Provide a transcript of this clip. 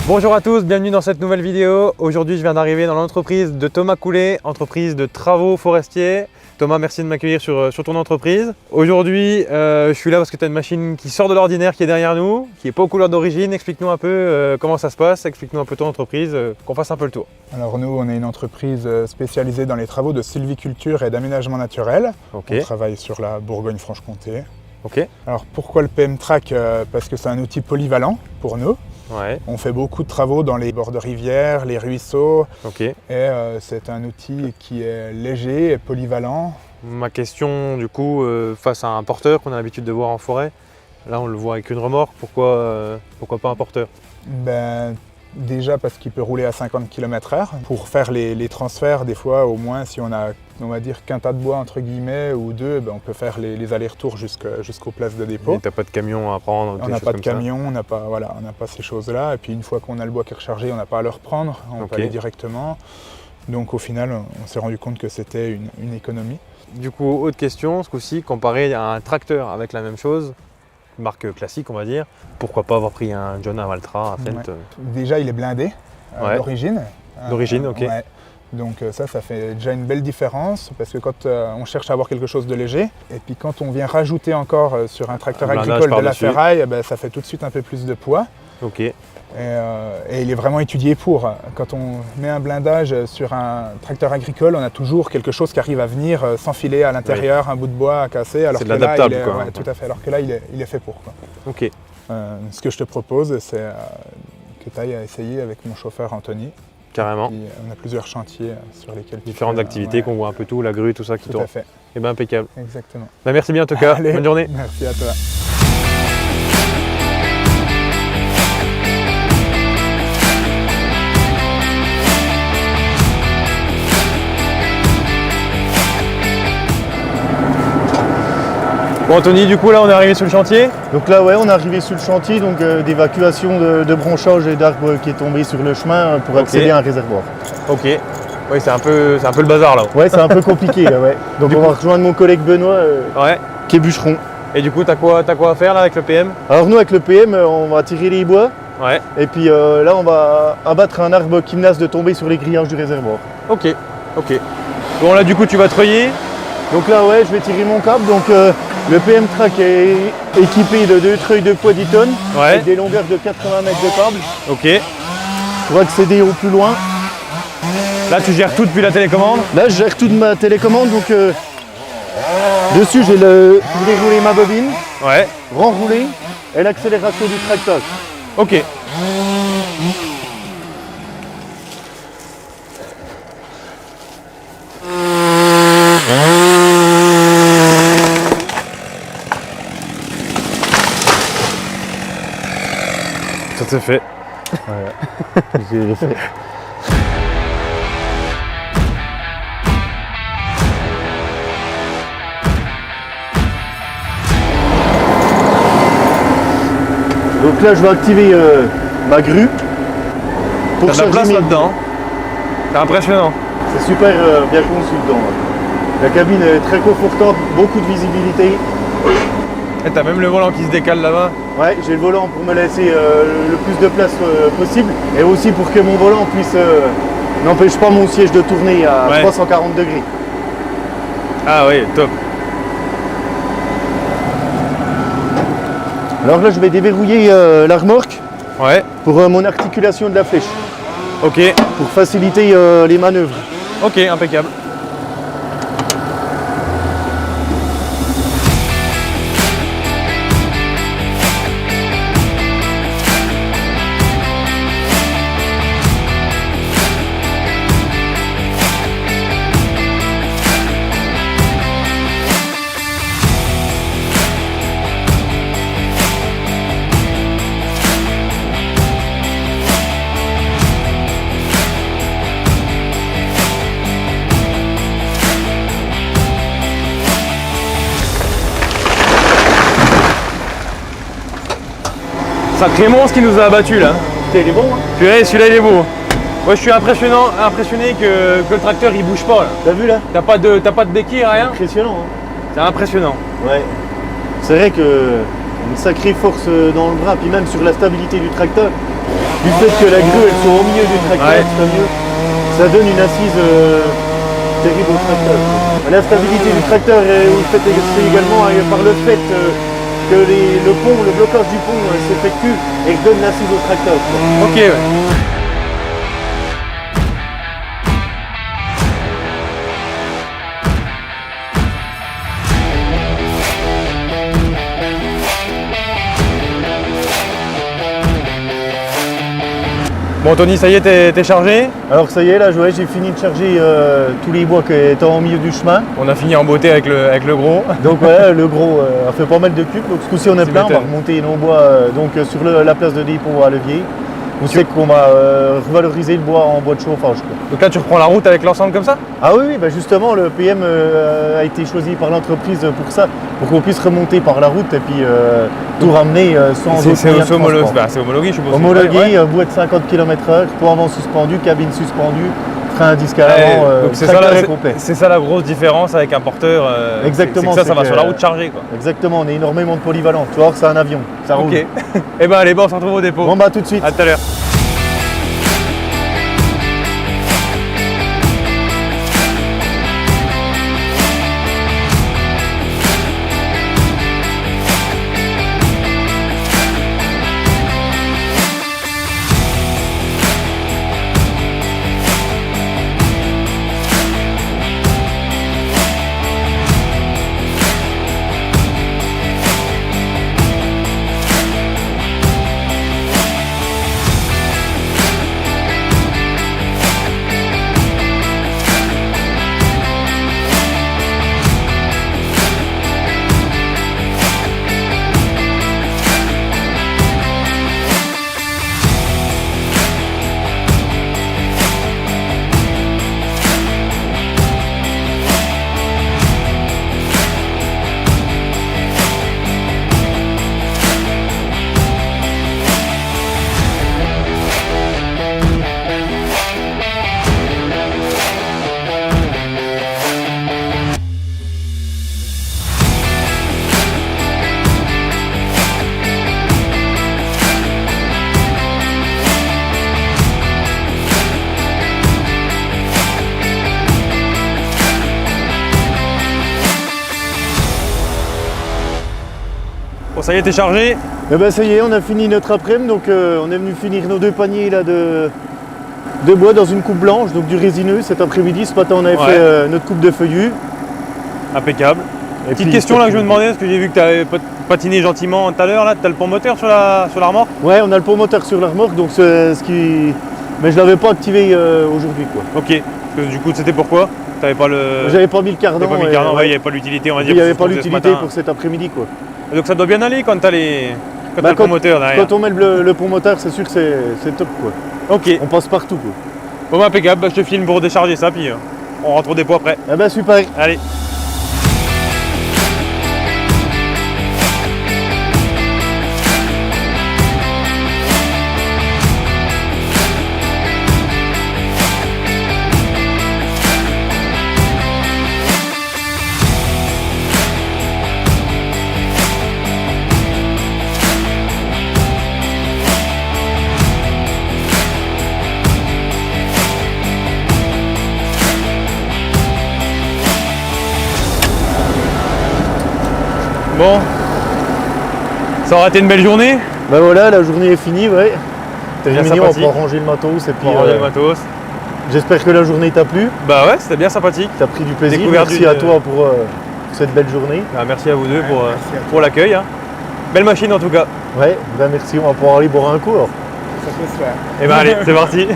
Bonjour à tous, bienvenue dans cette nouvelle vidéo. Aujourd'hui, je viens d'arriver dans l'entreprise de Thomas Coulet, entreprise de travaux forestiers. Thomas, merci de m'accueillir sur ton entreprise. Aujourd'hui, je suis là parce que tu as une machine qui sort de l'ordinaire qui est derrière nous, qui n'est pas aux couleurs d'origine. Explique-nous un peu comment ça se passe, explique-nous un peu ton entreprise, qu'on fasse un peu le tour. Alors nous, on est une entreprise spécialisée dans les travaux de sylviculture et d'aménagement naturel. Okay. On travaille sur la Bourgogne-Franche-Comté. Okay. Alors pourquoi le PM Track? Parce que c'est un outil polyvalent pour nous. Ouais. On fait beaucoup de travaux dans les bords de rivières, les ruisseaux. Okay. Et c'est un outil qui est léger et polyvalent. Ma question du coup, face à un porteur qu'on a l'habitude de voir en forêt, là on le voit avec une remorque, pourquoi pas un porteur? Déjà parce qu'il peut rouler à 50 km/h. Pour faire les transferts, des fois, au moins, si on a, on va dire, qu'un tas de bois, entre guillemets, ou deux, on peut faire les allers-retours jusqu'aux places de dépôt. Et t'as pas de camion à prendre? On n'a pas de camion, on n'a pas ces choses-là. Et puis une fois qu'on a le bois qui est rechargé, on n'a pas à le reprendre, on peut aller directement. Donc au final, on s'est rendu compte que c'était une économie. Du coup, autre question, ce coup-ci, comparé à un tracteur avec la même chose, marque classique on va dire, pourquoi pas avoir pris un John Valtra à Felt? Déjà il est blindé d'origine. D'origine, ok. Ouais. Donc ça fait déjà une belle différence parce que quand on cherche à avoir quelque chose de léger et puis quand on vient rajouter encore sur un tracteur agricole de la ferraille, ça fait tout de suite un peu plus de poids. Ok. Et il est vraiment étudié pour. Quand on met un blindage sur un tracteur agricole, on a toujours quelque chose qui arrive à venir s'enfiler à l'intérieur, un bout de bois à casser. C'est de l'adaptable quoi. Ouais, tout à fait, alors que là il est fait pour. Quoi. Ok. Ce que je te propose, c'est que tu ailles à essayer avec mon chauffeur Anthony. Carrément. Puis, on a plusieurs chantiers sur lesquels différentes activités qu'on voit un peu tout, la grue, tout ça qui tourne. Tout à fait. Et bien impeccable. Exactement. Merci bien en tout cas. Allez, bonne journée. Merci à toi. Bon Anthony, du coup là on est arrivé sur le chantier. Donc là ouais, on est arrivé sur le chantier d'évacuation de branchage et d'arbres qui est tombé sur le chemin pour accéder à un réservoir. Ok. Oui, c'est un peu le bazar là. Ouais, c'est un peu compliqué là, ouais. Donc on va rejoindre mon collègue Benoît qui est bûcheron. Et du coup t'as quoi à faire là avec le PM? Alors nous avec le PM, on va tirer les bois. Ouais. Et puis là on va abattre un arbre qui menace de tomber sur les grillages du réservoir. Ok. Bon là du coup tu vas treuiller. Donc là ouais, je vais tirer mon câble. Donc le PM Track est équipé de 2 treuils de poids 10 tonnes avec des longueurs de 80 mètres de câble. Ok. Pour accéder au plus loin. Là tu gères tout depuis la télécommande? Là je gère tout de ma télécommande. Donc dessus j'ai déroulé ma bobine, renroulé et l'accélération du tracteur. Ok. Ça c'est fait. Ouais. J'ai fait. Donc là je vais activer ma grue. T'as de la place là-dedans. C'est impressionnant. C'est super bien conçu dedans. La cabine est très confortable, beaucoup de visibilité. Et t'as même le volant qui se décale là-bas. Ouais, j'ai le volant pour me laisser le plus de place possible et aussi pour que mon volant puisse n'empêche pas mon siège de tourner à 340 degrés. Ah oui, top. Alors là je vais déverrouiller la remorque pour mon articulation de la flèche. Ok. Pour faciliter les manœuvres. Ok, impeccable. Sacré monstre qui nous a abattus là. Putain, il est bon hein. Purée, celui-là il est beau. Moi je suis impressionné que le tracteur il bouge pas là. T'as vu là? T'as pas de béquille, rien? Impressionnant hein. C'est impressionnant. Ouais. C'est vrai que une sacrée force dans le bras, puis même sur la stabilité du tracteur. Du fait que la grue elle soit au milieu du tracteur, Ouais. c'est mieux. Ça donne une assise terrible au tracteur. La stabilité du tracteur est fait également par le fait que le pont, le blocage du pont s'effectue et donne l'assise au tracteur. Ok, ouais. Bon Tony, ça y est, t'es chargé. Alors ça y est, là j'ai fini de charger tous les bois qui étaient au milieu du chemin. On a fini en beauté avec le gros. Donc voilà, le gros a fait pas mal de cubes. Donc ce coup-ci on est Tu plein, on va m'étonnes. remonter nos bois sur la place de dépôt à levier. On sait qu'on va revaloriser le bois en bois de chauffage, quoi. Donc là tu reprends la route avec l'ensemble comme ça? Ah oui, bah justement le PM a été choisi par l'entreprise pour ça, pour qu'on puisse remonter par la route et puis tout ramener sans autre C'est moyen de transport. c'est homologué, je suppose. Homologué, Ouais. boîte 50 km/h, pont avant suspendu, cabine suspendue, frein à disque à Ouais, l'avant, donc c'est ça, tracteur la- est complet. c'est ça la grosse différence avec un porteur. Exactement, c'est que ça c'est va que- sur la route chargée quoi. Exactement, on est énormément de polyvalent. Tu vois, c'est un avion, ça roule. Ok. Et ben allez, bon, on se retrouve au dépôt. Bon bah tout de suite. À tout à l'heure. Bon, ça y est, t'es chargé. Et ben ça y est, on a fini notre après-midi, donc on est venu finir nos 2 paniers là de bois dans une coupe blanche, donc du résineux cet après-midi. Ce matin on avait Ouais. fait notre coupe de feuillus. Impeccable. Et Petite puis, question là que je me demandais, parce que j'ai vu que tu avais patiné gentiment tout à l'heure, là, tu as le pont moteur sur la remorque. Ouais, on a le pont moteur sur la remorque, donc c'est ce qui. Mais je l'avais pas activé aujourd'hui quoi. Ok, parce que du coup c'était pourquoi? T'avais pas le. J'avais pas mis le cardan. T'avais pas mis le et, cardan, ouais, ouais. il n'y avait pas l'utilité, on va Il dire. n'y avait pour pas ce qu'on faisait ce l'utilité matin. pour cet après-midi quoi. Donc ça doit bien aller quand t'as les. Quand Bah, t'as le pont moteur derrière. Quand on met le pont moteur, c'est sûr que c'est top quoi. Ok, On passe partout quoi. bon bah impeccable, bah, je te filme pour décharger ça, puis on rentre au dépôt après. Eh ben super. Allez. Bon, ça aura été une belle journée. Ben voilà, la journée est finie, ouais. Bien Terminé, on va sympathique. pouvoir ranger le matos et puis Pour ranger le matos. j'espère que la journée t'a plu, Bah ouais, c'était bien sympathique. t'as pris du plaisir. Découverte Merci d'une- à toi pour cette belle journée. Bah, merci à vous deux pour, merci à toi. pour l'accueil. Hein. Belle machine en tout cas. Ouais, ben merci, on va pouvoir aller boire un coup alors. Ça peut se faire. Et ben allez, c'est parti.